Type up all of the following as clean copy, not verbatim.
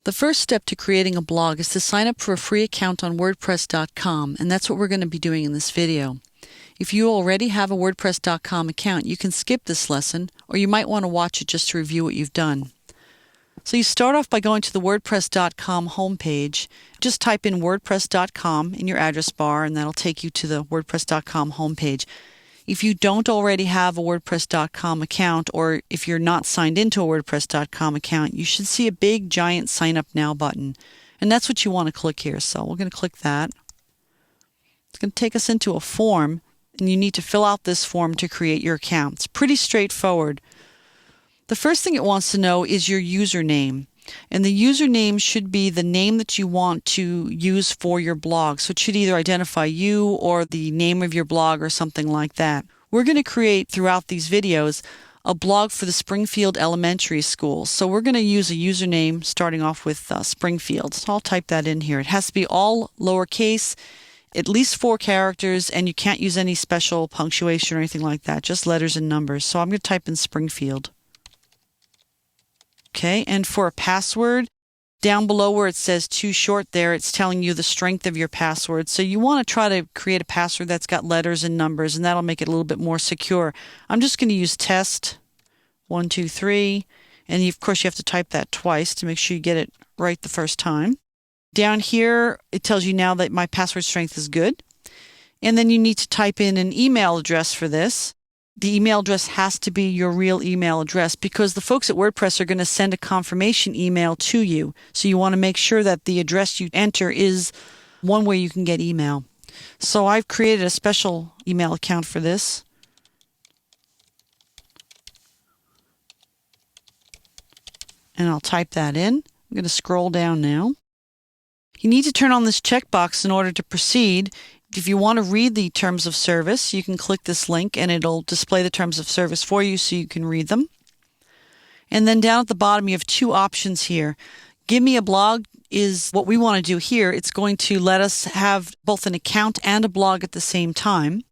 The first step to creating a blog is to sign up for a free account on WordPress.com, and that's what we're going to be doing in this video. If you already have a WordPress.com account, you can skip this lesson, or you might want to watch it just to review what you've done. So you start off by going to the WordPress.com homepage. Just type in WordPress.com in your address bar, and that'll take you to the WordPress.com homepage. If you don't already have a WordPress.com account, or if you're not signed into a WordPress.com account, you should see a big giant Sign Up Now button. And that's what you want to click here. So we're going to click that. It's going to take us into a form, and you need to fill out this form to create your account. It's pretty straightforward. The first thing it wants to know is your username. And the username should be the name that you want to use for your blog. So it should either identify you or the name of your blog or something like that. We're going to create throughout these videos a blog for the Springfield Elementary School. So we're going to use a username starting off with Springfield. So I'll type that in here. It has to be all lowercase, at least 4 characters, and you can't use any special punctuation or anything like that, just letters and numbers. So I'm going to type in Springfield. Okay, and for a password, down below where it says too short there, it's telling you the strength of your password. So you want to try to create a password that's got letters and numbers, and that'll make it a little bit more secure. I'm just going to use test 123, and of course you have to type that twice to make sure you get it right the first time. Down here, it tells you now that my password strength is good. And then you need to type in an email address for this. The email address has to be your real email address because the folks at WordPress are going to send a confirmation email to you. So you want to make sure that the address you enter is one way you can get email. So I've created a special email account for this. And I'll type that in. I'm going to scroll down now. You need to turn on this checkbox in order to proceed. If you want to read the terms of service, you can click this link and it'll display the terms of service for you so you can read them. And then down at the bottom, you have 2 options here. Give me a blog is what we want to do here. It's going to let us have both an account and a blog at the same time.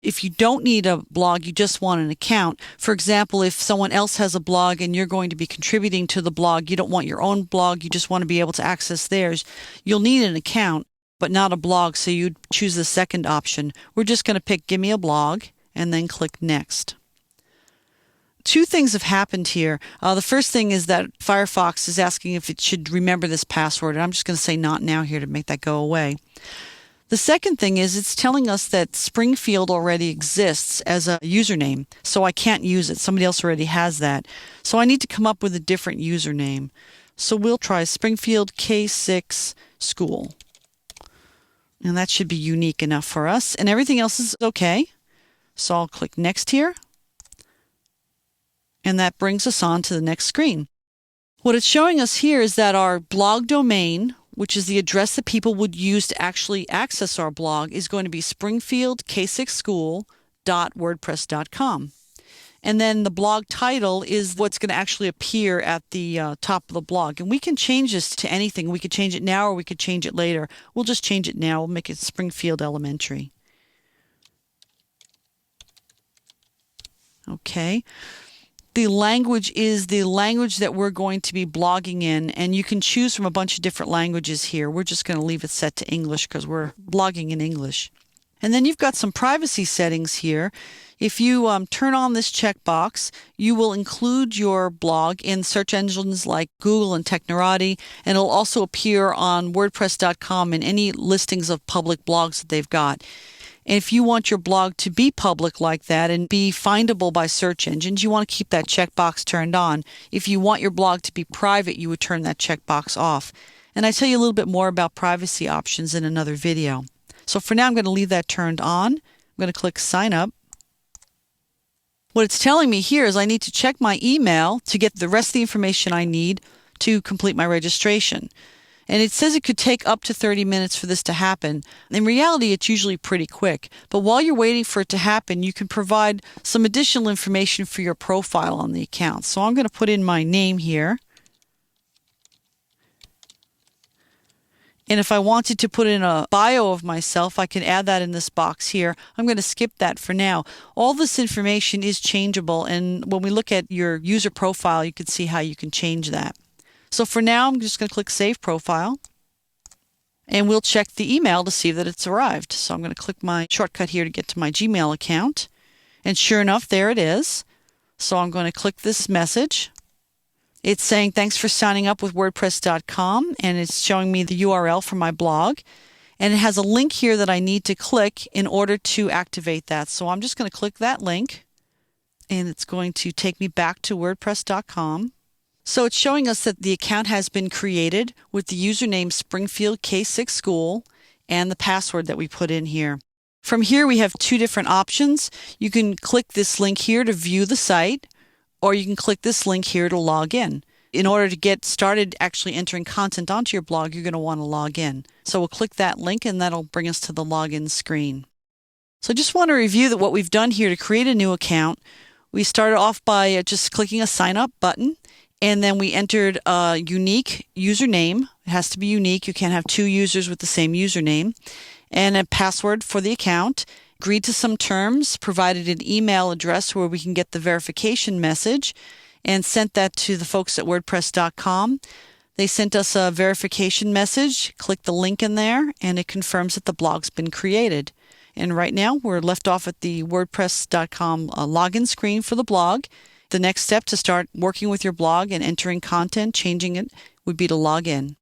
If you don't need a blog, you just want an account. For example, if someone else has a blog and you're going to be contributing to the blog, you don't want your own blog, you just want to be able to access theirs, you'll need an account, but not a blog, so you'd choose the second option. We're just going to pick Give me a blog and then click Next. 2 things have happened here. The first thing is that Firefox is asking if it should remember this password, and I'm just going to say Not Now here to make that go away. The second thing is it's telling us that Springfield already exists as a username, so I can't use it. Somebody else already has that. So I need to come up with a different username. So we'll try Springfield K6 School. And that should be unique enough for us. And everything else is okay. So I'll click Next here. And that brings us on to the next screen. What it's showing us here is that our blog domain, which is the address that people would use to actually access our blog, is going to be springfieldk6school.wordpress.com. And then the blog title is what's going to actually appear at the top of the blog. And we can change this to anything. We could change it now or we could change it later. We'll just change it now. We'll make it Springfield Elementary. Okay. The language is the language that we're going to be blogging in, and you can choose from a bunch of different languages here. We're just going to leave it set to English because we're blogging in English. And then you've got some privacy settings here. If you turn on this checkbox, you will include your blog in search engines like Google and Technorati, and it'll also appear on WordPress.com in any listings of public blogs that they've got. And if you want your blog to be public like that and be findable by search engines, you want to keep that checkbox turned on. If you want your blog to be private, you would turn that checkbox off. And I tell you a little bit more about privacy options in another video. So for now, I'm going to leave that turned on. I'm going to click Sign Up. What it's telling me here is I need to check my email to get the rest of the information I need to complete my registration. And it says it could take up to 30 minutes for this to happen. In reality, it's usually pretty quick. But while you're waiting for it to happen, you can provide some additional information for your profile on the account. So I'm going to put in my name here. And if I wanted to put in a bio of myself, I can add that in this box here. I'm going to skip that for now. All this information is changeable, and when we look at your user profile, you can see how you can change that. So for now, I'm just going to click Save Profile. And we'll check the email to see that it's arrived. So I'm going to click my shortcut here to get to my Gmail account. And sure enough, there it is. So I'm going to click this message. It's saying, thanks for signing up with WordPress.com. And it's showing me the URL for my blog. And it has a link here that I need to click in order to activate that. So I'm just going to click that link. And it's going to take me back to WordPress.com. So it's showing us that the account has been created with the username Springfield K6 School and the password that we put in here. From here, we have two different options. You can click this link here to view the site, or you can click this link here to log in. In order to get started actually entering content onto your blog, you're going to want to log in. So we'll click that link and that'll bring us to the login screen. So I just want to review that what we've done here to create a new account. We started off by just clicking a sign up button. And then we entered a unique username. It has to be unique. You can't have two users with the same username. And a password for the account. Agreed to some terms, provided an email address where we can get the verification message, and sent that to the folks at WordPress.com. They sent us a verification message. Click the link in there, and it confirms that the blog's been created. And right now, we're left off at the WordPress.com login screen for the blog. The next step to start working with your blog and entering content, changing it, would be to log in.